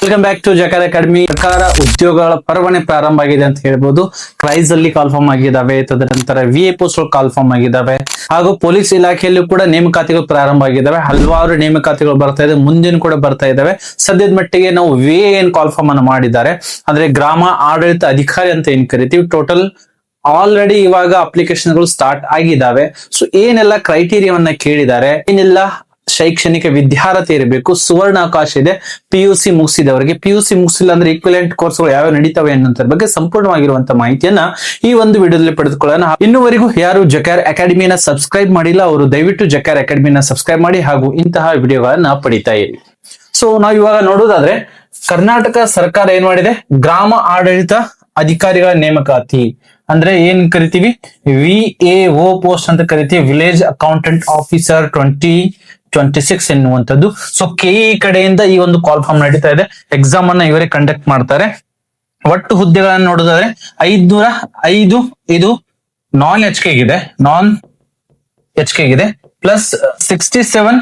Welcome back to Jakara academy. ಸರ್ಕಾರ ಉದ್ಯೋಗಗಳ ಪರವಣೆ ಪ್ರಾರಂಭ ಆಗಿದೆ ಅಂತ ಹೇಳ್ಬೋದು. ಕ್ರೈಸ್ ಅಲ್ಲಿ ಕಾಲ್ಫಾರ್ಮ್ ಆಗಿದ್ದಾವೆ, ತದನಂತರ VA ಪೋಸ್ಟ್ ಕಾಲ್ಫಾರ್ಮ್ ಆಗಿದ್ದಾವೆ, ಹಾಗೂ ಪೊಲೀಸ್ ಇಲಾಖೆಯಲ್ಲೂ ಕೂಡ ನೇಮಕಾತಿಗಳು ಪ್ರಾರಂಭ ಆಗಿದ್ದಾವೆ. ಹಲವಾರು ನೇಮಕಾತಿಗಳು ಬರ್ತಾ ಇದೆ, ಮುಂದಿನ ಕೂಡ ಬರ್ತಾ ಇದಾವೆ. ಸದ್ಯದ ಮಟ್ಟಿಗೆ ನಾವು VA ಏನ್ ಕಾಲ್ಫಾರ್ಮ್ ಅನ್ನು ಮಾಡಿದ್ದಾರೆ ಅಂದ್ರೆ ಗ್ರಾಮ ಆಡಳಿತ ಅಧಿಕಾರಿ ಅಂತ ಏನ್ ಕರಿತೀವಿ, ಟೋಟಲ್ ಆಲ್ರೆಡಿ ಇವಾಗ ಅಪ್ಲಿಕೇಶನ್ಗಳು ಸ್ಟಾರ್ಟ್ ಆಗಿದ್ದಾವೆ. ಸೊ ಏನೆಲ್ಲ ಕ್ರೈಟೀರಿಯಾವನ್ನ ಕೇಳಿದ್ದಾರೆ, ಏನೆಲ್ಲ ಶೈಕ್ಷಣಿಕ ವಿದ್ಯಾರ್ಹತೆ ಇರಬೇಕು, ಸುವರ್ಣಾವಕಾಶ ಇದೆ PUC ಮುಗಿಸಿದವರಿಗೆ. PUC ಮುಗಿಸಿಲ್ಲ ಅಂದ್ರೆ ಈಕ್ವಲೆಂಟ್ ಕೋರ್ಸ್ಗಳು ಯಾವ ನಡೀತವೆ ಅನ್ನೋದ್ರ ಬಗ್ಗೆ ಸಂಪೂರ್ಣವಾಗಿರುವಂತಹ ಮಾಹಿತಿಯನ್ನ ಈ ಒಂದು ವಿಡಿಯೋದಲ್ಲಿ ಪಡೆದುಕೊಳ್ಳೋಣ. ಇನ್ನುವರೆಗೂ ಯಾರು ಜಕಾರ ಅಕಾಡೆಮಿನ ಸಬ್ಸ್ಕ್ರೈಬ್ ಮಾಡಿಲ್ಲ ಅವರು ದಯವಿಟ್ಟು ಜಕಾರ ಅಕಾಡೆಮಿನ ಸಬ್ಸ್ಕ್ರೈಬ್ ಮಾಡಿ ಹಾಗೂ ಇಂತಹ ವಿಡಿಯೋಗಳನ್ನ ಪಡಿತಾ ಇರಿ. ಸೊ ನಾವು ಇವಾಗ ನೋಡೋದಾದ್ರೆ ಕರ್ನಾಟಕ ಸರ್ಕಾರ ಏನ್ ಮಾಡಿದೆ, ಗ್ರಾಮ ಆಡಳಿತ ಅಧಿಕಾರಿಗಳ ನೇಮಕಾತಿ ಅಂದ್ರೆ ಏನ್ ಕರಿತೀವಿ, VAO ಪೋಸ್ಟ್ ಅಂತ ಕರಿತೀವಿ, ವಿಲೇಜ್ ಅಕೌಂಟೆಂಟ್ ಆಫೀಸರ್ 2026 ಎನ್ನುವಂಥದ್ದು. ಸೊ KE ಕಡೆಯಿಂದ ಈ ಒಂದು ಕಾಲ್ ಫಾರ್ಮ್ ನಡೀತಾ ಇದೆ. ಎಕ್ಸಾಮ್ ಅನ್ನ ಇವರೇ ಕಂಡಕ್ಟ್ ಮಾಡ್ತಾರೆ. ಒಟ್ಟು ಹುದ್ದೆಗಳನ್ನ ನೋಡೋದಾದ್ರೆ 505 ಇದು ನಾನ್ HK ಗಿದೆ ಪ್ಲಸ್ 67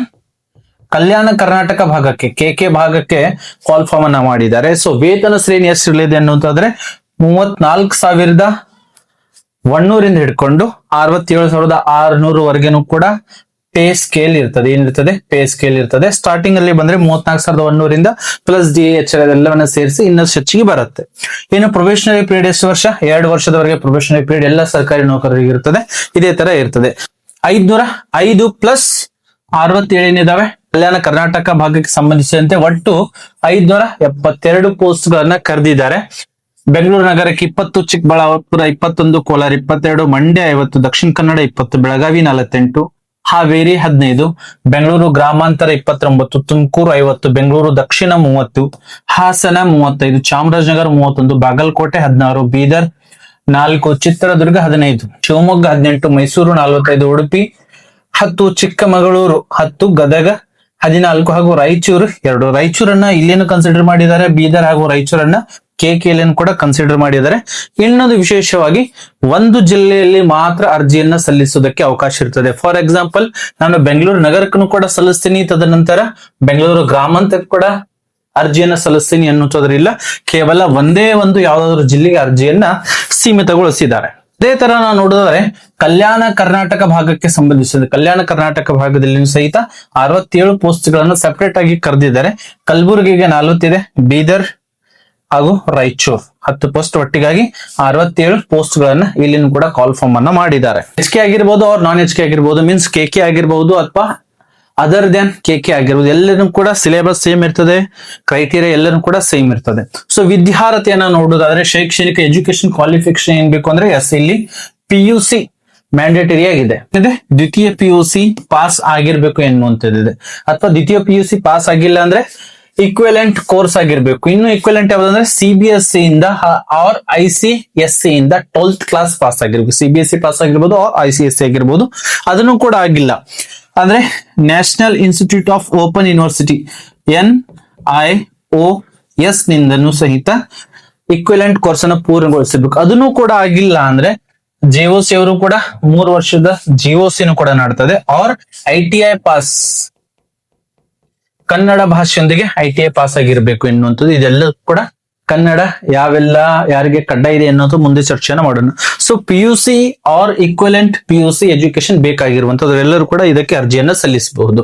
ಕಲ್ಯಾಣ ಕರ್ನಾಟಕ ಭಾಗಕ್ಕೆ KK ಭಾಗಕ್ಕೆ ಕಾಲ್ ಫಾರ್ಮ್ ಅನ್ನ ಮಾಡಿದ್ದಾರೆ. ಸೊ ವೇತನ ಶ್ರೇಣಿ ಎಷ್ಟಿರಲಿದೆ ಅನ್ನುವಂತಾದ್ರೆ 34,100 ಹಿಡ್ಕೊಂಡು 67,600 ವರೆಗೆನೂ ಕೂಡ ಪೇ ಸ್ಕೇಲ್ ಇರ್ತದೆ. ಏನಿರ್ತದೆ, ಪೇ ಸ್ಕೇಲ್ ಇರ್ತದೆ. ಸ್ಟಾರ್ಟಿಂಗ್ ಅಲ್ಲಿ ಬಂದ್ರೆ 34,100 ಪ್ಲಸ್ DH ಎಲ್ಲವನ್ನ ಸೇರಿಸಿ ಇನ್ನಷ್ಟು ಹೆಚ್ಚಿಗೆ ಬರುತ್ತೆ. ಇನ್ನು ಪ್ರೊಬೇಷನರಿ ಪೀರಿಯಡ್ ಎಷ್ಟು ವರ್ಷ, 2 ವರ್ಷದವರೆಗೆ ಪ್ರೊಬೇಷನರಿ ಪೀರಿಯಡ್ ಎಲ್ಲ ಸರ್ಕಾರಿ ನೌಕರರಿಗೆ ಇರ್ತದೆ. ಇದೇ ತರ ಇರ್ತದೆ. 505 ಪ್ಲಸ್ 67 ಇದಾವೆ. ಕಲ್ಯಾಣ ಕರ್ನಾಟಕ ಭಾಗಕ್ಕೆ ಸಂಬಂಧಿಸಿದಂತೆ ಒಟ್ಟು 572 ಪೋಸ್ಟ್ ಗಳನ್ನ ಕರೆದಿದ್ದಾರೆ. ಬೆಂಗಳೂರು ನಗರಕ್ಕೆ 20, ಚಿಕ್ಕಬಳ್ಳಾಪುರ 21, ಕೋಲಾರ 22, ಮಂಡ್ಯ 50, ದಕ್ಷಿಣ ಕನ್ನಡ 20, ಬೆಳಗಾವಿ 48, ಹಾವೇರಿ 15, ಬೆಂಗಳೂರು ಗ್ರಾಮಾಂತರ 29, ತುಮಕೂರು 50, ಬೆಂಗಳೂರು ದಕ್ಷಿಣ 30, ಹಾಸನ 35, ಚಾಮರಾಜನಗರ 31, ಬಾಗಲಕೋಟೆ 16, ಬೀದರ್ 4, ಚಿತ್ರದುರ್ಗ 15, ಶಿವಮೊಗ್ಗ 18, ಮೈಸೂರು 45, ಉಡುಪಿ 10, ಚಿಕ್ಕಮಗಳೂರು 10, ಗದಗ 14 ಹಾಗೂ ರಾಯಚೂರು 2. ರಾಯಚೂರನ್ನ ಇಲ್ಲೇನು ಕನ್ಸಿಡರ್ ಮಾಡಿದ್ದಾರೆ, ಬೀದರ್ ಹಾಗೂ ರಾಯಚೂರನ್ನ KK ಕೂಡ ಕನ್ಸಿಡರ್ ಮಾಡಿದ್ದಾರೆ. ಇನ್ನೊಂದು ವಿಶೇಷವಾಗಿ ಒಂದು ಜಿಲ್ಲೆಯಲ್ಲಿ ಮಾತ್ರ ಅರ್ಜಿಯನ್ನ ಸಲ್ಲಿಸುವುದಕ್ಕೆ ಅವಕಾಶ ಇರ್ತದೆ. ಫಾರ್ ಎಕ್ಸಾಂಪಲ್ ನಾನು ಬೆಂಗಳೂರು ನಗರಕ್ಕೂ ಕೂಡ ಸಲ್ಲಿಸ್ತೀನಿ, ತದನಂತರ ಬೆಂಗಳೂರು ಗ್ರಾಮಾಂತರಕ್ಕೆ ಕೂಡ ಅರ್ಜಿಯನ್ನ ಸಲ್ಲಿಸ್ತೀನಿ ಅನ್ನೋದ್ರಿಲ್ಲ. ಕೇವಲ ಒಂದೇ ಒಂದು ಯಾವ್ದಾದ್ರು ಜಿಲ್ಲೆಗೆ ಅರ್ಜಿಯನ್ನ ಸೀಮಿತಗೊಳಿಸಿದ್ದಾರೆ. ಅದೇ ತರ ನಾವು ನೋಡಿದ್ರೆ ಕಲ್ಯಾಣ ಕರ್ನಾಟಕ ಭಾಗಕ್ಕೆ ಸಂಬಂಧಿಸಿದ ಕಲ್ಯಾಣ ಕರ್ನಾಟಕ ಭಾಗದಲ್ಲಿ ಸಹಿತ 67 ಪೋಸ್ಟ್ ಗಳನ್ನು ಸೆಪರೇಟ್ ಆಗಿ ಕರೆದಿದ್ದಾರೆ. ಕಲಬುರಗಿಗೆ 40 ಇದೆ, ಬೀದರ್ ಹಾಗೂ ರಾಯಚೂರು 10 ಪೋಸ್ಟ್, ಒಟ್ಟಿಗಾಗಿ 67 ಪೋಸ್ಟ್ ಗಳನ್ನ ಇಲ್ಲಿನೂ ಕೂಡ ಕಾಲ್ ಫಾರ್ಮ್ ಅನ್ನ ಮಾಡಿದ್ದಾರೆ. HK ಆಗಿರ್ಬೋದು ಅವ್ರ ನಾನ್ HK ಆಗಿರ್ಬೋದು, ಮೀನ್ಸ್ KK ಆಗಿರ್ಬೋದು ಅಥವಾ ಅದರ್ ದೆನ್ KK ಆಗಿರ್ಬೋದು, ಎಲ್ಲರೂ ಕೂಡ ಸಿಲೆಬಸ್ ಸೇಮ್ ಇರ್ತದೆ, ಕ್ರೈಟೀರಿಯಾ ಎಲ್ಲರೂ ಕೂಡ ಸೇಮ್ ಇರ್ತದೆ. ಸೊ ವಿದ್ಯಾರ್ಹತೆಯನ್ನ ನೋಡೋದಾದ್ರೆ ಶೈಕ್ಷಣಿಕ ಎಜುಕೇಶನ್ ಕ್ವಾಲಿಫಿಕೇಶನ್ ಏನ್ ಬೇಕು ಅಂದ್ರೆ ಇಲ್ಲಿ PUC ಮ್ಯಾಂಡೇಟರಿ ಆಗಿದೆ. ದ್ವಿತೀಯ PUC ಪಾಸ್ ಆಗಿರ್ಬೇಕು ಎನ್ನುವಂಥದ್ದಿದೆ. ಅಥವಾ ದ್ವಿತೀಯ PUC ಪಾಸ್ ಆಗಿಲ್ಲ ಅಂದ್ರೆ ಈಕ್ವಲೆಂಟ್ ಕೋರ್ಸ್ ಆಗಿರ್ಬೇಕು. ಇನ್ನು ಈಕ್ವಲೆಂಟ್ ಯಾವ್ದಂದ್ರೆ CBSE ಇಂದ ಆರ್ ICSE ಇಂದ 12th ಕ್ಲಾಸ್ ಪಾಸ್ ಆಗಿರ್ಬೇಕು. CBSE ಪಾಸ್ ಆಗಿರ್ಬೋದು ಆರ್ ICSE ಆಗಿರ್ಬೋದು. ಅದನ್ನು ಕೂಡ ಆಗಿಲ್ಲ ಅಂದ್ರೆ national institute of open university NIOS ನಿಂದನೂ ಸಹಿತ ಈಕ್ವಲೆಂಟ್ ಕೋರ್ಸ್ ಅನ್ನು ಪೂರ್ಣಗೊಳಿಸಬೇಕು. ಅದನ್ನು ಕೂಡ ಆಗಿಲ್ಲ ಅಂದ್ರೆ JOC ಅವರು ಕೂಡ 3 ವರ್ಷದ GOC ಕೂಡ ಮಾಡ್ತದೆ. ಆರ್ ITI ಪಾಸ್, ಕನ್ನಡ ಭಾಷೆಯೊಂದಿಗೆ ITI ಪಾಸ್ ಆಗಿರ್ಬೇಕು ಎನ್ನುವಂಥದ್ದು. ಇದೆಲ್ಲ ಕೂಡ ಕನ್ನಡ ಯಾವೆಲ್ಲ ಯಾರಿಗೆ ಕಡ್ಡಾಯ ಇದೆ ಅನ್ನೋದು ಮುಂದೆ ಚರ್ಚೆನ ಮಾಡೋಣ. So PUC or equivalent PUC education ಬೇಕಾಗಿರುವಂತದ್ದು ಎಲ್ಲರೂ ಕೂಡ ಇದಕ್ಕೆ ಅರ್ಜಿಯನ್ನ ಸಲ್ಲಿಸಬಹುದು.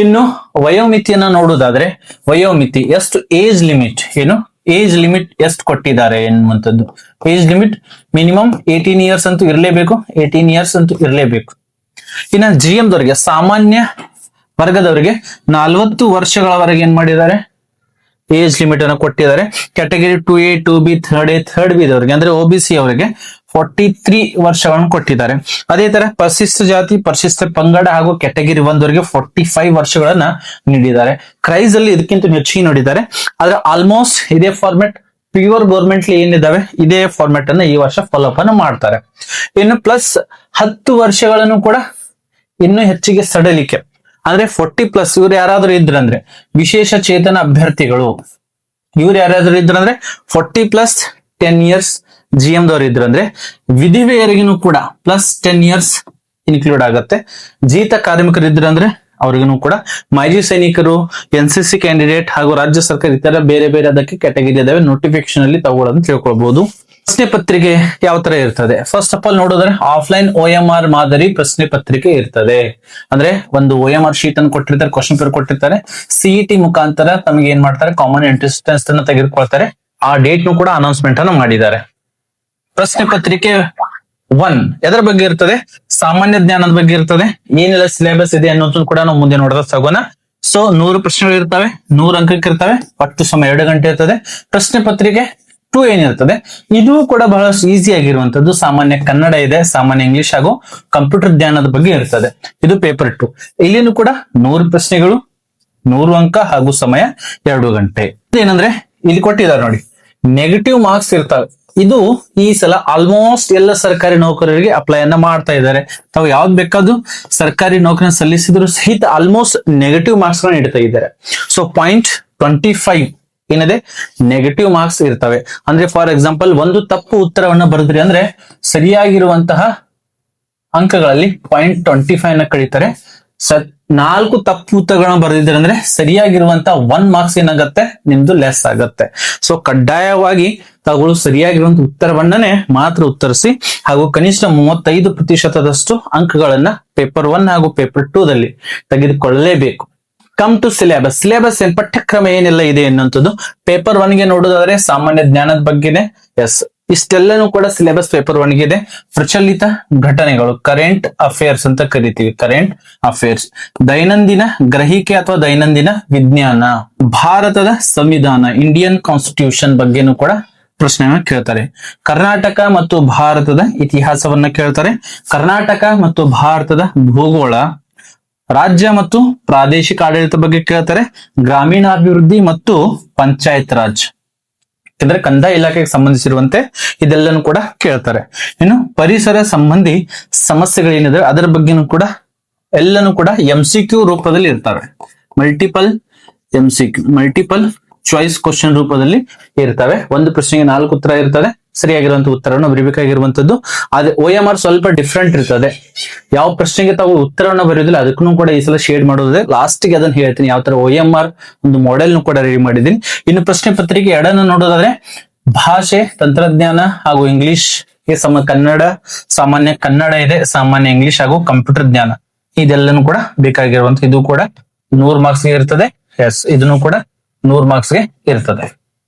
ಇನ್ನು ವಯೋಮಿತಿಯನ್ನ ನೋಡೋದಾದ್ರೆ ವಯೋಮಿತಿ ಎಷ್ಟು, ಏಜ್ ಲಿಮಿಟ್ ಏನು, ಏಜ್ ಲಿಮಿಟ್ ಎಷ್ಟು ಕೊಟ್ಟಿದ್ದಾರೆ ಎನ್ನುವಂಥದ್ದು. ಏಜ್ ಲಿಮಿಟ್ ಮಿನಿಮಮ್ 18 ಇಯರ್ಸ್ ಅಂತೂ ಇರಲೇಬೇಕು, 18 ಇಯರ್ಸ್ ಅಂತೂ ಇರಲೇಬೇಕು. ಇನ್ನು GM ದವರಿಗೆ, ಸಾಮಾನ್ಯ ವರ್ಗದವರಿಗೆ 40 ವರ್ಷಗಳವರೆಗೆ ಏನ್ ಮಾಡಿದ್ದಾರೆ, ಏಜ್ ಲಿಮಿಟ್ ಅನ್ನು ಕೊಟ್ಟಿದ್ದಾರೆ. Category 2A 2B 3A 3B ದವರಿಗೆ ಅಂದ್ರೆ OBC ಅವರಿಗೆ 43 ವರ್ಷಗಳನ್ನು ಕೊಟ್ಟಿದ್ದಾರೆ. ಅದೇ ತರ ಪರಿಶಿಷ್ಟ ಜಾತಿ, ಪರಿಶಿಷ್ಟ ಪಂಗಡ ಹಾಗೂ ಕ್ಯಾಟಗರಿ 1 ದವರಿಗೆ 45 ವರ್ಷಗಳನ್ನ ನೀಡಿದ್ದಾರೆ. ಕ್ರೈಸ್ ಅಲ್ಲಿ ಇದಕ್ಕಿಂತ ಹೆಚ್ಚಿಗೆ ನೋಡಿದ್ದಾರೆ. ಆದ್ರೆ ಆಲ್ಮೋಸ್ಟ್ ಇದೇ ಫಾರ್ಮೆಟ್ ಪ್ಯೂರ್ ಗೌರ್ಮೆಂಟ್ ಏನಿದಾವೆ ಇದೇ ಫಾರ್ಮೆಟ್ ಅನ್ನ ಈ ವರ್ಷ ಫಾಲೋ ಅಪ್ ಅನ್ನು ಮಾಡ್ತಾರೆ. ಇನ್ನು ಪ್ಲಸ್ 10 ವರ್ಷಗಳನ್ನು ಕೂಡ ಇನ್ನು ಹೆಚ್ಚಿಗೆ ಸಡಲಿಕೆ ಅಂದ್ರೆ 40+ ಇವ್ರು ಯಾರಾದ್ರೂ ಇದ್ರಂದ್ರೆ ವಿಶೇಷ ಚೇತನ ಅಭ್ಯರ್ಥಿಗಳು, ಇವ್ರು ಯಾರಾದ್ರೂ ಇದ್ರಂದ್ರೆ 40+ 10 ಇಯರ್ಸ್ GM ದವ್ರು ಇದ್ರಂದ್ರೆ ವಿಧಿವೆಯರಿಗೂ ಕೂಡ +10 ಇಯರ್ಸ್ ಇನ್ಕ್ಲೂಡ್ ಆಗುತ್ತೆ. ಜೀತ ಕಾರ್ಮಿಕರು ಇದ್ರಂದ್ರೆ ಅವ್ರಿಗೂ ಕೂಡ ಮಾಜಿ ಸೈನಿಕರು, NCC ಕ್ಯಾಂಡಿಡೇಟ್ ಹಾಗೂ ರಾಜ್ಯ ಸರ್ಕಾರ ಇತರ ಬೇರೆ ಬೇರೆ ಅದಕ್ಕೆ ಕ್ಯಾಟಗರಿ ಇದಾವೆ. ನೋಟಿಫಿಕೇಶನ್ ಅಲ್ಲಿ ತಗೊಳ್ಳೋದನ್ನ ತಿಳ್ಕೊಳ್ಬಹುದು. ಪ್ರಶ್ನೆ ಪತ್ರಿಕೆ ಯಾವ ತರ ಇರ್ತದೆ? ಫಸ್ಟ್ ಆಫ್ ಆಲ್ ನೋಡಿದ್ರೆ ಆಫ್ಲೈನ್ OMR ಮಾದರಿ ಪ್ರಶ್ನೆ ಪತ್ರಿಕೆ ಇರ್ತದೆ. ಅಂದ್ರೆ ಒಂದು OMR ಶೀಟ್ ಅನ್ನು ಕೊಟ್ಟಿರ್ತಾರೆ, ಕ್ವಶನ್ ಪೇಪರ್ ಕೊಟ್ಟಿರ್ತಾರೆ. CET ಮುಖಾಂತರ ತಮಗೆ ಏನ್ ಮಾಡ್ತಾರೆ, ಕಾಮನ್ ಎಂಟ್ರೆನ್ಸ್ ಟೆಸ್ಟ್ ಅನ್ನು ತೆಗೆದುಕೊಳ್ತಾರೆ. ಆ ಡೇಟ್ ನು ಕೂಡ ಅನೌನ್ಸ್ಮೆಂಟ್ ಅನ್ನು ಮಾಡಿದ್ದಾರೆ. ಪ್ರಶ್ನೆ ಪತ್ರಿಕೆ 1 ಎದರ ಬಗ್ಗೆ ಇರ್ತದೆ? ಸಾಮಾನ್ಯ ಜ್ಞಾನದ ಬಗ್ಗೆ ಇರ್ತದೆ. ಏನೆಲ್ಲ ಸಿಲೆಬಸ್ ಇದೆ ಅನ್ನೋದನ್ನು ಕೂಡ ನಾವು ಮುಂದೆ ನೋಡ್ತಾ ಸಾಗೋಣ. ಸೊ 100 ಪ್ರಶ್ನೆಗಳು ಇರ್ತವೆ, 100 ಅಂಕಕ್ಕೆ ಇರ್ತವೆ, ಒಟ್ಟು ಸಮಯ 2 ಗಂಟೆ ಇರ್ತದೆ. ಪ್ರಶ್ನೆ ಪತ್ರಿಕೆ 2 ಏನಿರ್ತದೆ, ಇದು ಕೂಡ ಬಹಳಷ್ಟು ಈಸಿ ಆಗಿರುವಂತದ್ದು. ಸಾಮಾನ್ಯ ಕನ್ನಡ ಇದೆ, ಸಾಮಾನ್ಯ ಇಂಗ್ಲಿಷ್ ಹಾಗೂ ಕಂಪ್ಯೂಟರ್ ಜ್ಞಾನದ ಬಗ್ಗೆ ಇರ್ತದೆ. ಇದು ಪೇಪರ್ 2. ಇಲ್ಲಿನೂ ಕೂಡ 100 ಪ್ರಶ್ನೆಗಳು, 100 ಅಂಕ ಹಾಗೂ ಸಮಯ 2 ಗಂಟೆ. ಏನಂದ್ರೆ ಇಲ್ಲಿ ಕೊಟ್ಟಿದ್ದಾರೆ ನೋಡಿ, ನೆಗೆಟಿವ್ ಮಾರ್ಕ್ಸ್ ಇರ್ತವೆ. ಇದು ಈ ಸಲ ಆಲ್ಮೋಸ್ಟ್ ಎಲ್ಲ ಸರ್ಕಾರಿ ನೌಕರರಿಗೆ ಅಪ್ಲೈ ಅನ್ನ ಮಾಡ್ತಾ ಇದ್ದಾರೆ. ತಾವು ಯಾವ್ದು ಬೇಕಾದ್ರೂ ಸರ್ಕಾರಿ ನೌಕರಿ ಸಲ್ಲಿಸಿದ್ರು ಸಹಿತ ಆಲ್ಮೋಸ್ಟ್ ನೆಗೆಟಿವ್ ಮಾರ್ಕ್ಸ್ ಗಳನ್ನ ಇಡ್ತಾ ಇದ್ದಾರೆ. ಸೊ 0.25 ಏನಿದೆ ನೆಗೆಟಿವ್ ಮಾರ್ಕ್ಸ್ ಇರ್ತವೆ. ಅಂದ್ರೆ ಫಾರ್ ಎಕ್ಸಾಂಪಲ್ ಒಂದು ತಪ್ಪು ಉತ್ತರವನ್ನ ಬರೆದ್ರಿ ಅಂದ್ರೆ ಸರಿಯಾಗಿರುವಂತಹ ಅಂಕಗಳಲ್ಲಿ 0.25 ನ ಕಳೀತಾರೆ. 4 ತಪ್ಪು ಉತ್ತರಗಳನ್ನ ಬರೆದಿದ್ದಾರೆ ಅಂದ್ರೆ ಸರಿಯಾಗಿರುವಂತ 1 ಮಾರ್ಕ್ಸ್ ಏನಾಗತ್ತೆ, ನಿಮ್ದು ಲೆಸ್ ಆಗತ್ತೆ. ಸೊ ಕಡ್ಡಾಯವಾಗಿ ತಾವುಗಳು ಸರಿಯಾಗಿರುವಂತ ಉತ್ತರವನ್ನೇ ಮಾತ್ರ ಉತ್ತರಿಸಿ ಹಾಗೂ ಕನಿಷ್ಠ 35% ಅಂಕಗಳನ್ನ ಪೇಪರ್ 1 ಹಾಗೂ ಪೇಪರ್ 2 ದಲ್ಲಿ ತೆಗೆದುಕೊಳ್ಳಲೇಬೇಕು. Come to syllabus. ಸಿಲೆಬಸ್ ಏನ್ ಪಠ್ಯಕ್ರಮ ಏನೆಲ್ಲ ಇದೆ ಅನ್ನುವಂಥದ್ದು ಪೇಪರ್ 1 ಗೆ ನೋಡೋದಾದ್ರೆ ಸಾಮಾನ್ಯ ಜ್ಞಾನದ ಬಗ್ಗೆನೆ. ಎಸ್, ಇಷ್ಟೆಲ್ಲನೂ ಕೂಡ ಸಿಲೆಬಸ್ ಪೇಪರ್ 1 ಗೆ ಇದೆ. ಪ್ರಚಲಿತ ಘಟನೆಗಳು, ಕರೆಂಟ್ ಅಫೇರ್ಸ್ ಅಂತ ಕರಿತೀವಿ, ಕರೆಂಟ್ ಅಫೇರ್ಸ್. ದೈನಂದಿನ ಗ್ರಹಿಕೆ ಅಥವಾ ದೈನಂದಿನ ವಿಜ್ಞಾನ, ಭಾರತದ ಸಂವಿಧಾನ, ಇಂಡಿಯನ್ ಕಾನ್ಸ್ಟಿಟ್ಯೂಷನ್ ಬಗ್ಗೆನೂ ಕೂಡ ಪ್ರಶ್ನೆಯನ್ನ ಕೇಳ್ತಾರೆ. ಕರ್ನಾಟಕ ಮತ್ತು ಭಾರತದ ಇತಿಹಾಸವನ್ನ ಕೇಳ್ತಾರೆ. ಕರ್ನಾಟಕ ಮತ್ತು ಭಾರತದ ಭೂಗೋಳ, ರಾಜ್ಯ ಮತ್ತು ಪ್ರಾದೇಶಿಕ ಆಡಳಿತ ಬಗ್ಗೆ ಕೇಳ್ತಾರೆ. ಗ್ರಾಮೀಣಾಭಿವೃದ್ಧಿ ಮತ್ತು ಪಂಚಾಯತ್ ರಾಜ್ ಅಂದ್ರೆ ಕಂದಾಯ ಇಲಾಖೆಗೆ ಸಂಬಂಧಿಸಿರುವಂತೆ ಇದೆಲ್ಲನೂ ಕೂಡ ಕೇಳ್ತಾರೆ. ಇನ್ನು ಪರಿಸರ ಸಂಬಂಧಿ ಸಮಸ್ಯೆಗಳೇನಿದೆ ಅದರ ಬಗ್ಗೆನೂ ಕೂಡ ಎಲ್ಲನೂ ಕೂಡ MCQ ರೂಪದಲ್ಲಿ ಇರ್ತವೆ. Multiple MCQ, multiple choice question ರೂಪದಲ್ಲಿ ಇರ್ತವೆ. ಒಂದು ಪ್ರಶ್ನೆಗೆ 4 ಉತ್ತರ ಇರ್ತದೆ. ಸರಿಯಾಗಿರುವಂತಹ ಉತ್ತರವನ್ನು ಬರೀಬೇಕಾಗಿರುವಂತದ್ದು. ಆದ್ರೆ OMR ಸ್ವಲ್ಪ ಡಿಫ್ರೆಂಟ್ ಇರ್ತದೆ. ಯಾವ ಪ್ರಶ್ನೆಗೆ ತಾವು ಉತ್ತರವನ್ನು ಬರೆಯೋದಿಲ್ಲ ಅದಕ್ಕೂ ಕೂಡ ಈ ಸಲ ಶೇಡ್ ಮಾಡೋದಿದೆ. ಲಾಸ್ಟ್ಗೆ ಅದನ್ನ ಹೇಳ್ತೀನಿ ಯಾವ ತರ OMR ಒಂದು ಮಾಡೆಲ್ ಕೂಡ ರೆಡಿ ಮಾಡಿದ್ದೀನಿ. ಇನ್ನು ಪ್ರಶ್ನೆ ಪತ್ರಿಕೆ 2 ನೋಡೋದಾದ್ರೆ ಭಾಷೆ, ತಂತ್ರಜ್ಞಾನ ಹಾಗೂ ಇಂಗ್ಲಿಷ್ ಗೆ ಕನ್ನಡ, ಸಾಮಾನ್ಯ ಕನ್ನಡ ಇದೆ, ಸಾಮಾನ್ಯ ಇಂಗ್ಲಿಷ್ ಹಾಗೂ ಕಂಪ್ಯೂಟರ್ ಜ್ಞಾನ ಇದೆಲ್ಲನೂ ಕೂಡ ಬೇಕಾಗಿರುವಂತ. ಇದು ಕೂಡ 100 ಮಾರ್ಕ್ಸ್ ಗೆ ಇರ್ತದೆ. ಎಸ್, ಇದನ್ನು ಕೂಡ 100 ಮಾರ್ಕ್ಸ್ ಗೆ ಇರ್ತದೆ.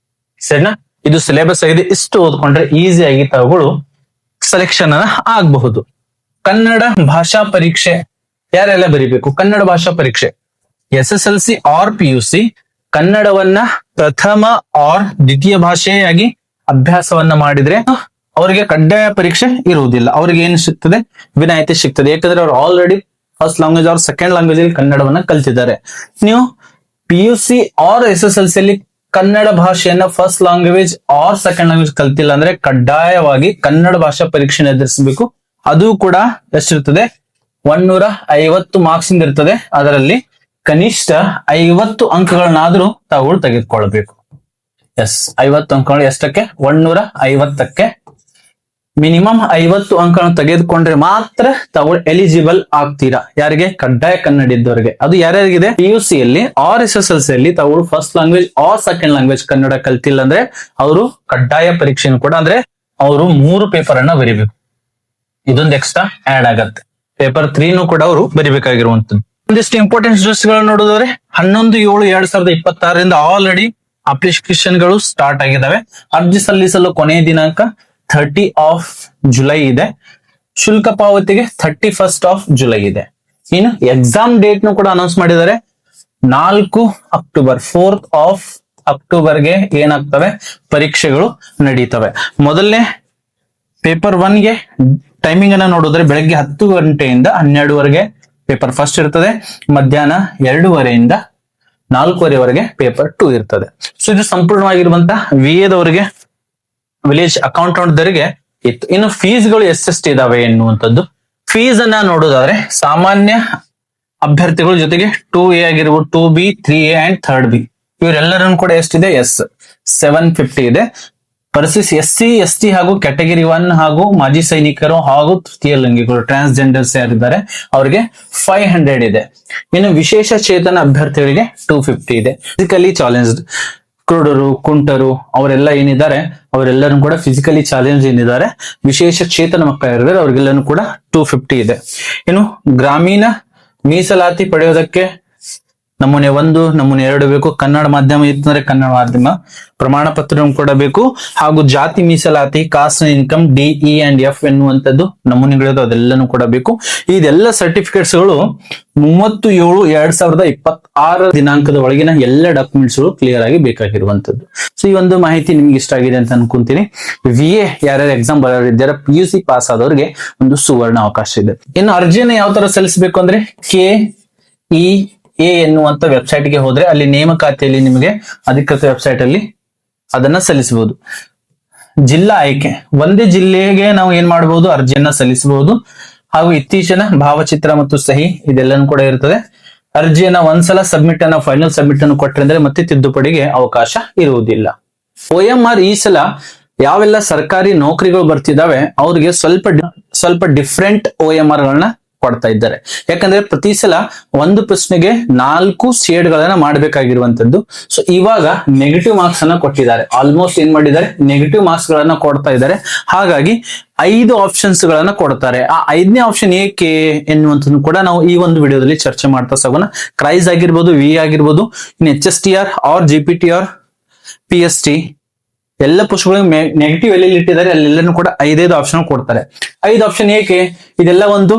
ಸರಿನಾ? ಇದು ಸಿಲೆಬಸ್ ಆಗಿದೆ. ಇಷ್ಟು ಓದ್ಕೊಂಡ್ರೆ ಈಸಿ ಆಗಿ ತಾವುಗಳು ಸೆಲೆಕ್ಷನ್ ಆಗಬಹುದು. ಕನ್ನಡ ಭಾಷಾ ಪರೀಕ್ಷೆ ಯಾರೆಲ್ಲ ಬರೀಬೇಕು? ಕನ್ನಡ ಭಾಷಾ ಪರೀಕ್ಷೆ SSLC ಆರ್ PUC ಕನ್ನಡವನ್ನ ಪ್ರಥಮ ಆರ್ ದ್ವಿತೀಯ ಭಾಷೆಯಾಗಿ ಅಭ್ಯಾಸವನ್ನ ಮಾಡಿದ್ರೆ ಅವರಿಗೆ ಕಡ್ಡಾಯ ಪರೀಕ್ಷೆ ಇರುವುದಿಲ್ಲ. ಅವ್ರಿಗೆ ಏನು ಸಿಗ್ತದೆ? ವಿನಾಯಿತಿ ಸಿಗ್ತದೆ. ಯಾಕಂದ್ರೆ ಅವ್ರು ಆಲ್ರೆಡಿ ಫಸ್ಟ್ ಲ್ಯಾಂಗ್ವೇಜ್ ಅವ್ರ ಸೆಕೆಂಡ್ ಲ್ಯಾಂಗ್ವೇಜ್ ಅಲ್ಲಿ ಕನ್ನಡವನ್ನ ಕಲ್ತಿದ್ದಾರೆ. ನೀವು PUC ಆರ್ SSLC ಅಲ್ಲಿ ಕನ್ನಡ ಭಾಷೆಯನ್ನ first language or second language ಕಲ್ತಿಲ್ಲ ಅಂದ್ರೆ ಕಡ್ಡಾಯವಾಗಿ ಕನ್ನಡ ಭಾಷಾ ಪರೀಕ್ಷೆ ಎದುರಿಸಬೇಕು. ಅದು ಕೂಡ ಎಷ್ಟಿರ್ತದೆ? 150 ಮಾರ್ಕ್ಸ್ ಇಂದ ಇರ್ತದೆ. ಅದರಲ್ಲಿ ಕನಿಷ್ಠ 50 ಅಂಕಗಳನ್ನಾದ್ರೂ ತಾವುಗಳು ತೆಗೆದುಕೊಳ್ಬೇಕು. ಎಸ್, 50 ಅಂಕಗಳು ಎಷ್ಟಕ್ಕೆ? 150ಕ್ಕೆ ಮಿನಿಮಮ್ 50 ಅಂಕಗಳನ್ನು ತೆಗೆದುಕೊಂಡ್ರೆ ಮಾತ್ರ ತಾವು ಎಲಿಜಿಬಲ್ ಆಗ್ತೀರಾ. ಯಾರಿಗೆ? ಕಡ್ಡಾಯ ಕನ್ನಡ ಇದ್ದವರಿಗೆ. ಅದು ಯಾರ್ಯಾರಿಗಿದೆ? PUC ಯಲ್ಲಿ ಆರ್ SSLC ಅಲ್ಲಿ ತಾವು first language or second language Kannada ಕಲ್ತಿಲ್ಲ ಅಂದ್ರೆ ಅವರು ಕಡ್ಡಾಯ ಪರೀಕ್ಷೆಯನ್ನು ಕೂಡ ಅಂದ್ರೆ ಅವರು 3 ಪೇಪರ್ ಅನ್ನ ಬರೀಬೇಕು. ಇದೊಂದು ಎಕ್ಸ್ಟ್ರಾ ಆಡ್ ಆಗತ್ತೆ. ಪೇಪರ್ 3 ಕೂಡ ಅವರು ಬರಿಬೇಕಾಗಿರುವಂತದ್ದು. ಒಂದಿಷ್ಟು ಇಂಪಾರ್ಟೆಂಟ್ ನ್ಯೂಸ್ ಗಳು ನೋಡಿದ್ರೆ 11/7/2026 ಆಲ್ರೆಡಿ ಅಪ್ಲಿಕೇಶನ್ ಗಳು ಸ್ಟಾರ್ಟ್ ಆಗಿದ್ದಾವೆ. ಅರ್ಜಿ ಸಲ್ಲಿಸಲು ಕೊನೆಯ ದಿನಾಂಕ 30 ಜುಲೈ ಇದೆ. ಶುಲ್ಕ ಪಾವತಿಗೆ 31 ಜುಲೈ ಇದೆ. ಇನ್ನು ಎಕ್ಸಾಮ್ ಡೇಟ್ ನು ಕೂಡ ಅನೌನ್ಸ್ ಮಾಡಿದ್ದಾರೆ. 4 ಅಕ್ಟೋಬರ್, 4 ಅಕ್ಟೋಬರ್ಗೆ ಏನಾಗ್ತವೆ? ಪರೀಕ್ಷೆಗಳು ನಡೀತವೆ. ಮೊದಲನೇ ಪೇಪರ್ 1 ಗೆ ಟೈಮಿಂಗ್ ಅನ್ನ ನೋಡಿದ್ರೆ ಬೆಳಗ್ಗೆ 10 ಗಂಟೆಯಿಂದ 12ವರೆಗೆ ಪೇಪರ್ ಫಸ್ಟ್ ಇರ್ತದೆ. ಮಧ್ಯಾಹ್ನ 2:30 4:15ವರೆಗೆ ಪೇಪರ್ 2 ಇರ್ತದೆ. ಸೊ ಇದು ಸಂಪೂರ್ಣವಾಗಿರುವಂತಹ VA ವಿಲೇಜ್ ಅಕೌಂಟೆಂಟ್ ದರಿಗೆ ಇತ್ತು. ಇನ್ನು ಫೀಸ್ಗಳು ಎಷ್ಟೆಷ್ಟು ಇದಾವೆ ಎನ್ನುವಂಥದ್ದು. ಫೀಸ್ ಅನ್ನ ನೋಡೋದಾದ್ರೆ ಸಾಮಾನ್ಯ ಅಭ್ಯರ್ಥಿಗಳ ಜೊತೆಗೆ 2A ಆಗಿರ್ಬೋದು, 2B, 3A and 3rd B ಇವರೆಲ್ಲರನ್ನು ಕೂಡ ಎಷ್ಟಿದೆ? ಎಸ್, 750 ಇದೆ. ವರ್ಸಸ್ SC ST ಹಾಗೂ ಕ್ಯಾಟಗರಿ 1 ಹಾಗೂ ಮಾಜಿ ಸೈನಿಕರು ಹಾಗೂ ತೃತೀಯ ಲಿಂಗಿಗಳು ಟ್ರಾನ್ಸ್ಜೆಂಡರ್ಸ್ ಯಾರಿದ್ದಾರೆ ಅವರಿಗೆ 500 ಇದೆ. ಇನ್ನು ವಿಶೇಷ ಚೇತನ ಅಭ್ಯರ್ಥಿಗಳಿಗೆ 250 ಇದೆ. ಫಿಸಿಕಲಿ ಚಾಲೆಂಜ್ಡ್ ಕುರುಡರು, ಕುಂಟರು ಅವರೆಲ್ಲ ಏನಿದ್ದಾರೆ ಅವರೆಲ್ಲರೂ ಕೂಡ ಫಿಸಿಕಲಿ ಚಾಲೆಂಜ್ ಏನಿದ್ದಾರೆ, ವಿಶೇಷ ಚೇತನ ಮಕ್ಕಳು ಯಾರಿದ್ದಾರೆ ಅವ್ರಿಗೆಲ್ಲರೂ ಕೂಡ 250 ಇದೆ. ಇನ್ನು ಗ್ರಾಮೀಣ ಮೀಸಲಾತಿ ಪಡೆಯೋದಕ್ಕೆ ನಮೂನೆ 1, ನಮೂನೆ 2 ಬೇಕು. ಕನ್ನಡ ಮಾಧ್ಯಮ ಇತ್ತಂದ್ರೆ ಕನ್ನಡ ಮಾಧ್ಯಮ ಪ್ರಮಾಣ ಪತ್ರ ಕೂಡ ಬೇಕು. ಹಾಗೂ ಜಾತಿ ಮೀಸಲಾತಿ, caste income DE and F ಎನ್ನುವಂಥದ್ದು ನಮೂನೆಗಳು ಅದೆಲ್ಲನೂ ಕೂಡ ಬೇಕು. ಇದೆಲ್ಲ ಸರ್ಟಿಫಿಕೇಟ್ಸ್ ಗಳು 37/2026 ದಿನಾಂಕದ ಒಳಗಿನ ಎಲ್ಲ ಡಾಕ್ಯುಮೆಂಟ್ಸ್ ಗಳು ಕ್ಲಿಯರ್ ಆಗಿ ಬೇಕಾಗಿರುವಂತದ್ದು. ಸೊ ಈ ಒಂದು ಮಾಹಿತಿ ನಿಮ್ಗೆ ಇಷ್ಟ ಆಗಿದೆ ಅಂತ ಅನ್ಕೊಂತೀನಿ. VA ಯಾರ್ಯಾರು ಎಕ್ಸಾಮ್ ಬರೋರಿದ್ದಾರೆ, PUC ಪಾಸ್ ಆದವ್ರಿಗೆ ಒಂದು ಸುವರ್ಣ ಅವಕಾಶ ಇದೆ. ಇನ್ನು ಅರ್ಜಿಯನ್ನು ಯಾವ ತರ ಸಲ್ಲಿಸಬೇಕು ಅಂದ್ರೆ KEA ಎನ್ನುವಂತ ವೆಬ್ಸೈಟ್ ಗೆ ಹೋದ್ರೆ ಅಲ್ಲಿ ನೇಮಕಾತಿಯಲ್ಲಿ ನಿಮಗೆ ಅಧಿಕೃತ ವೆಬ್ಸೈಟ್ ಅಲ್ಲಿ ಅದನ್ನ ಸಲ್ಲಿಸಬಹುದು. ಜಿಲ್ಲಾ ಆಯ್ಕೆ, ಒಂದೇ ಜಿಲ್ಲೆಗೆ ನಾವು ಏನ್ ಮಾಡಬಹುದು, ಅರ್ಜಿಯನ್ನ ಸಲ್ಲಿಸಬಹುದು. ಹಾಗೂ ಇತ್ತೀಚಿನ ಭಾವಚಿತ್ರ ಮತ್ತು ಸಹಿ ಇದೆಲ್ಲನೂ ಕೂಡ ಇರ್ತದೆ. ಅರ್ಜಿಯನ್ನ ಒಂದ್ಸಲ ಸಬ್ಮಿಟ್ ಅನ್ನ ಫೈನಲ್ ಸಬ್ಮಿಟ್ ಅನ್ನು ಕೊಟ್ಟರೆ ಅಂದ್ರೆ ಮತ್ತೆ ತಿದ್ದುಪಡಿಗೆ ಅವಕಾಶ ಇರುವುದಿಲ್ಲ. OMR ಈ ಸಲ ಯಾವೆಲ್ಲ ಸರ್ಕಾರಿ ನೌಕರಿಗಳು ಬರ್ತಿದಾವೆ ಅವ್ರಿಗೆ ಸ್ವಲ್ಪ ಡಿಫ್ರೆಂಟ್ OMR ಗಳನ್ನ ಕೊಡ್ತಾ ಇದ್ದಾರೆ. ಯಾಕಂದ್ರೆ ಪ್ರತಿ ಸಲ ಒಂದು ಪ್ರಶ್ನೆಗೆ 4 ಶೇಡ್ಗಳನ್ನ ಮಾಡಬೇಕಾಗಿರುವಂತದ್ದು. ಸೊ ಇವಾಗ ನೆಗೆಟಿವ್ ಮಾರ್ಕ್ಸ್ ಅನ್ನ ಕೊಟ್ಟಿದ್ದಾರೆ. ಆಲ್ಮೋಸ್ಟ್ ಏನ್ ಮಾಡಿದ್ದಾರೆ, ನೆಗೆಟಿವ್ ಮಾರ್ಕ್ಸ್ ಗಳನ್ನ ಕೊಡ್ತಾ ಇದ್ದಾರೆ. ಹಾಗಾಗಿ 5 ಆಪ್ಷನ್ಸ್ ಗಳನ್ನ ಕೊಡ್ತಾರೆ. ಆ 5ನೇ ಆಪ್ಷನ್ ಏಕೆ ಎನ್ನುವಂಥದ್ದು ಕೂಡ ನಾವು ಈ ಒಂದು ವಿಡಿಯೋದಲ್ಲಿ ಚರ್ಚೆ ಮಾಡ್ತಾ ಸಾಗೋಣ. ಕ್ರೈಸ್ ಆಗಿರ್ಬೋದು, VA ಆಗಿರ್ಬೋದು, ಇನ್ನು HSTR ಆರ್ GPTR PST ಎಲ್ಲ ಪುಸ್ತಕಗಳು ನೆಗೆಟಿವ್ ಎಲ್ಲಿ ಇಟ್ಟಿದ್ದಾರೆ ಅಲ್ಲೆಲ್ಲನೂ ಕೂಡ 5 ಆಪ್ಷನ್ ಕೊಡ್ತಾರೆ. 5 ಆಪ್ಷನ್ ಏಕೆ, ಇದೆಲ್ಲ ಒಂದು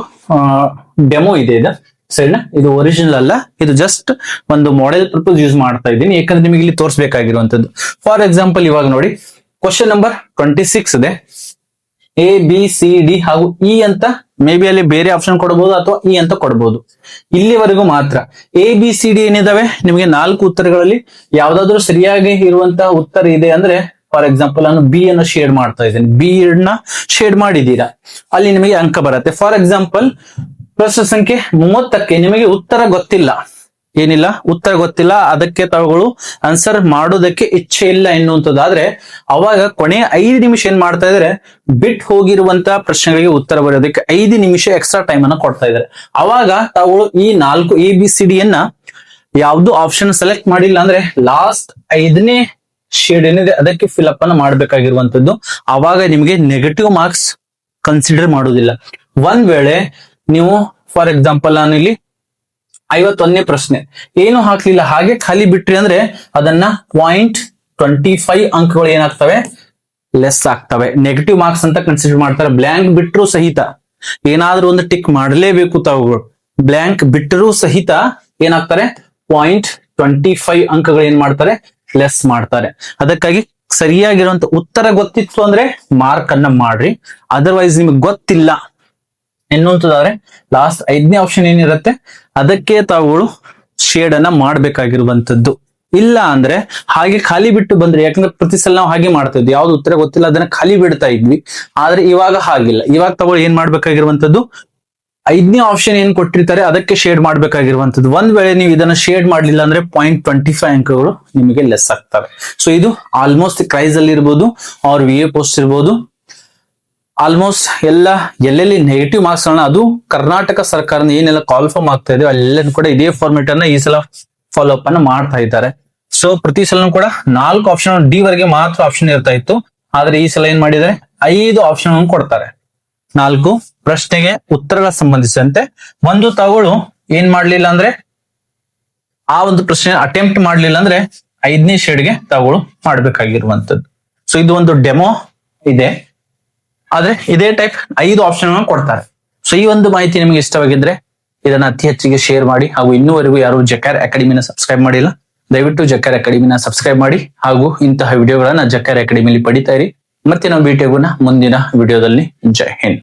ಡೆಮೋ ಇದೆ ಸರಿನಾ, ಇದು ಒರಿಜಿನಲ್ ಅಲ್ಲ, ಇದು ಜಸ್ಟ್ ಒಂದು ಮಾಡೆಲ್ ಪರ್ಪಸ್ ಯೂಸ್ ಮಾಡ್ತಾ ಇದ್ದೀನಿ. ಯಾಕಂದ್ರೆ ನಿಮಗೆ ಇಲ್ಲಿ ತೋರಿಸಬೇಕಾಗಿರುವಂತದ್ದು. ಫಾರ್ ಎಕ್ಸಾಂಪಲ್ ಇವಾಗ ನೋಡಿ, ಕ್ವಶನ್ ನಂಬರ್ 26 ಇದೆ. ABCD ಹಾಗೂ E ಅಂತ ಮೇ ಬಿ ಅಲ್ಲಿ ಬೇರೆ ಆಪ್ಷನ್ ಕೊಡಬಹುದು ಅಥವಾ E ಅಂತ ಕೊಡಬಹುದು. ಇಲ್ಲಿವರೆಗೂ ಮಾತ್ರ ABCD ಏನಿದಾವೆ ನಿಮಗೆ 4 ಉತ್ತರಗಳಲ್ಲಿ ಯಾವ್ದಾದ್ರು ಸರಿಯಾಗಿ ಇರುವಂತಹ ಉತ್ತರ ಇದೆ ಅಂದ್ರೆ, ಫಾರ್ ಎಕ್ಸಾಂಪಲ್ ನಾನು B ಅನ್ನು ಶೇಡ್ ಮಾಡ್ತಾ ಇದ್ದೇನೆ, B ನ ಶೇಡ್ ಮಾಡಿದೀರಾ ಅಲ್ಲಿ ನಿಮಗೆ ಅಂಕ ಬರುತ್ತೆ. ಫಾರ್ ಎಕ್ಸಾಂಪಲ್ ಪ್ರಶ್ನೆ ಸಂಖ್ಯೆ 30ಕ್ಕೆ ನಿಮಗೆ ಉತ್ತರ ಗೊತ್ತಿಲ್ಲ, ಏನಿಲ್ಲ ಉತ್ತರ ಗೊತ್ತಿಲ್ಲ, ಅದಕ್ಕೆ ತಾವುಗಳು ಆನ್ಸರ್ ಮಾಡೋದಕ್ಕೆ ಇಚ್ಛೆ ಇಲ್ಲ ಎನ್ನುವಂಥದ್ದಾದ್ರೆ ಅವಾಗ ಕೊನೆ 5 ನಿಮಿಷ ಏನ್ ಮಾಡ್ತಾ ಇದಾರೆ, ಬಿಟ್ ಹೋಗಿರುವಂತಹ ಪ್ರಶ್ನೆಗಳಿಗೆ ಉತ್ತರ ಬರೆಯೋದಕ್ಕೆ 5 ನಿಮಿಷ ಎಕ್ಸ್ಟ್ರಾ ಟೈಮ್ ಅನ್ನ ಕೊಡ್ತಾ ಇದಾರೆ. ಅವಾಗ ತಾವುಗಳು ಈ 4 ABCD ಯನ್ನ ಯಾವ್ದು ಆಪ್ಷನ್ ಸೆಲೆಕ್ಟ್ ಮಾಡಿಲ್ಲ ಅಂದ್ರೆ ಲಾಸ್ಟ್ 5ನೇ ಶೇಡ್ ಏನಿದೆ ಅದಕ್ಕೆ ಫಿಲ್ಅಪ್ ಅನ್ನ ಮಾಡ್ಬೇಕಾಗಿರುವಂತದ್ದು. ಅವಾಗ ನಿಮಗೆ ನೆಗೆಟಿವ್ ಮಾರ್ಕ್ಸ್ ಕನ್ಸಿಡರ್ ಮಾಡೋದಿಲ್ಲ. ಒಂದ್ ವೇಳೆ ನೀವು ಫಾರ್ ಎಕ್ಸಾಂಪಲ್ ನಾನು ಇಲ್ಲಿ 51ನೇ ಪ್ರಶ್ನೆ ಏನು ಹಾಕ್ಲಿಲ್ಲ, ಹಾಗೆ ಖಾಲಿ ಬಿಟ್ರಿ ಅಂದ್ರೆ ಅದನ್ನ 0.25 ಅಂಕಗಳು ಏನಾಗ್ತವೆ, ಲೆಸ್ ಆಗ್ತವೆ. ನೆಗೆಟಿವ್ ಮಾರ್ಕ್ಸ್ ಅಂತ ಕನ್ಸಿಡರ್ ಮಾಡ್ತಾರೆ. ಬ್ಲ್ಯಾಂಕ್ ಬಿಟ್ಟರು ಸಹಿತ ಏನಾದ್ರೂ ಒಂದು ಟಿಕ್ ಮಾಡಲೇಬೇಕು ತಾವುಗಳು. ಬ್ಲ್ಯಾಂಕ್ ಬಿಟ್ಟರು ಸಹಿತ ಏನಾಗ್ತಾರೆ, 0.25 ಅಂಕಗಳು ಏನ್ ಮಾಡ್ತಾರೆ, ಲೆಸ್ ಮಾಡ್ತಾರೆ. ಅದಕ್ಕಾಗಿ ಸರಿಯಾಗಿರುವಂತ ಉತ್ತರ ಗೊತ್ತಿತ್ತು ಅಂದ್ರೆ ಮಾರ್ಕ್ ಅನ್ನ ಮಾಡ್ರಿ. ಅದರ್ವೈಸ್ ನಿಮಗೆ ಗೊತ್ತಿಲ್ಲ ಎನ್ನುವಂಥದ್ದಾದ್ರೆ ಲಾಸ್ಟ್ 5ನೇ ಆಪ್ಷನ್ ಏನಿರುತ್ತೆ ಅದಕ್ಕೆ ತಾವುಗಳು ಶೇಡ್ ಅನ್ನ ಮಾಡ್ಬೇಕಾಗಿರುವಂತದ್ದು. ಇಲ್ಲ ಅಂದ್ರೆ ಹಾಗೆ ಖಾಲಿ ಬಿಟ್ಟು ಬಂದ್ರೆ, ಯಾಕಂದ್ರೆ ಪ್ರತಿ ಸಲ ನಾವು ಹಾಗೆ ಮಾಡ್ತಾ ಇದ್ವಿ, ಯಾವ್ದು ಉತ್ತರ ಗೊತ್ತಿಲ್ಲ ಅದನ್ನ ಖಾಲಿ ಬಿಡ್ತಾ ಇದ್ವಿ. ಆದ್ರೆ ಇವಾಗ ಹಾಗಿಲ್ಲ. ಇವಾಗ ತಾವುಗಳು ಏನ್ ಮಾಡ್ಬೇಕಾಗಿರುವಂತದ್ದು, 5ನೇ ಆಪ್ಷನ್ ಏನ್ ಕೊಟ್ಟಿರ್ತಾರೆ ಅದಕ್ಕೆ ಶೇಡ್ ಮಾಡ್ಬೇಕಾಗಿರುವಂತದ್ದು. ಒಂದ್ ವೇಳೆ ನೀವು ಇದನ್ನ ಶೇಡ್ ಮಾಡ್ಲಿಲ್ಲ ಅಂದ್ರೆ 0.25 ಅಂಕಗಳು ನಿಮಗೆ ಲೆಸ್ ಆಗ್ತವೆ. ಸೊ ಇದು ಆಲ್ಮೋಸ್ಟ್ ಕ್ರೈಸ್ ಅಲ್ಲಿ ಇರ್ಬೋದು ಅವ್ರ VA ಪೋಸ್ಟ್ ಇರ್ಬೋದು, ಆಲ್ಮೋಸ್ಟ್ ಎಲ್ಲೆಲ್ಲಿ ನೆಗೆಟಿವ್ ಮಾರ್ಕ್ಸ್ ಗಳನ್ನ, ಅದು ಕರ್ನಾಟಕ ಸರ್ಕಾರದ ಏನೆಲ್ಲ ಕಾಲ್ಫಾರ್ಮ್ ಆಗ್ತಾ ಇದೆ ಅಲ್ಲೆಲ್ಲ ಕೂಡ ಇದೇ ಫಾರ್ಮೆಟ್ ಅನ್ನ ಈ ಸಲ ಫಾಲೋ ಅಪ್ ಅನ್ನ ಮಾಡ್ತಾ ಇದ್ದಾರೆ. ಸೊ ಪ್ರತಿ ಸಲ ಕೂಡ 4 ಆಪ್ಷನ್ D ವರೆಗೆ ಮಾತ್ರ ಆಪ್ಷನ್ ಇರ್ತಾ ಇತ್ತು. ಆದ್ರೆ ಈ ಸಲ ಏನ್ ಮಾಡಿದ್ದಾರೆ, 5 ಆಪ್ಷನ್ ಕೊಡ್ತಾರೆ. 4 ಪ್ರಶ್ನೆಗೆ ಉತ್ತರಗಳ ಸಂಬಂಧಿಸಿದಂತೆ. ಒಂದು ತಾವುಗಳು ಏನ್ ಮಾಡ್ಲಿಲ್ಲ ಅಂದ್ರೆ, ಆ ಒಂದು ಪ್ರಶ್ನೆ ಅಟೆಂಪ್ಟ್ ಮಾಡ್ಲಿಲ್ಲ ಅಂದ್ರೆ 5ನೇ ಶೇಡ್ಗೆ ತಾವುಗಳು ಮಾಡ್ಬೇಕಾಗಿರುವಂತದ್ದು. ಸೊ ಇದು ಒಂದು ಡೆಮೋ ಇದೆ, ಆದ್ರೆ ಇದೇ ಟೈಪ್ 5 ಆಪ್ಷನ್ ಕೊಡ್ತಾರೆ. ಸೊ ಈ ಒಂದು ಮಾಹಿತಿ ನಿಮಗೆ ಇಷ್ಟವಾಗಿದ್ರೆ ಇದನ್ನ ಅತಿ ಹೆಚ್ಚಿಗೆ ಶೇರ್ ಮಾಡಿ. ಹಾಗೂ ಇನ್ನೂವರೆಗೂ ಯಾರು ಜಕಾರ್ ಅಕಾಡೆಮಿನ ಸಬ್ಸ್ಕ್ರೈಬ್ ಮಾಡಿಲ್ಲ, ದಯವಿಟ್ಟು ಜಕಾರ್ ಅಕಾಡೆಮಿನ ಸಬ್ಸ್ಕ್ರೈಬ್ ಮಾಡಿ. ಹಾಗೂ ಇಂತಹ ವಿಡಿಯೋಗಳನ್ನ ಜಕಾರ್ ಅಕಾಡೆಮಿಲಿ ಪಡಿತಾ ಇರಿ. ಮತ್ತೆ ನಾವು ಭೇಟಿಯಾಗೋಣ ಮುಂದಿನ ವಿಡಿಯೋದಲ್ಲಿ. ಜೈ ಹಿಂದ್.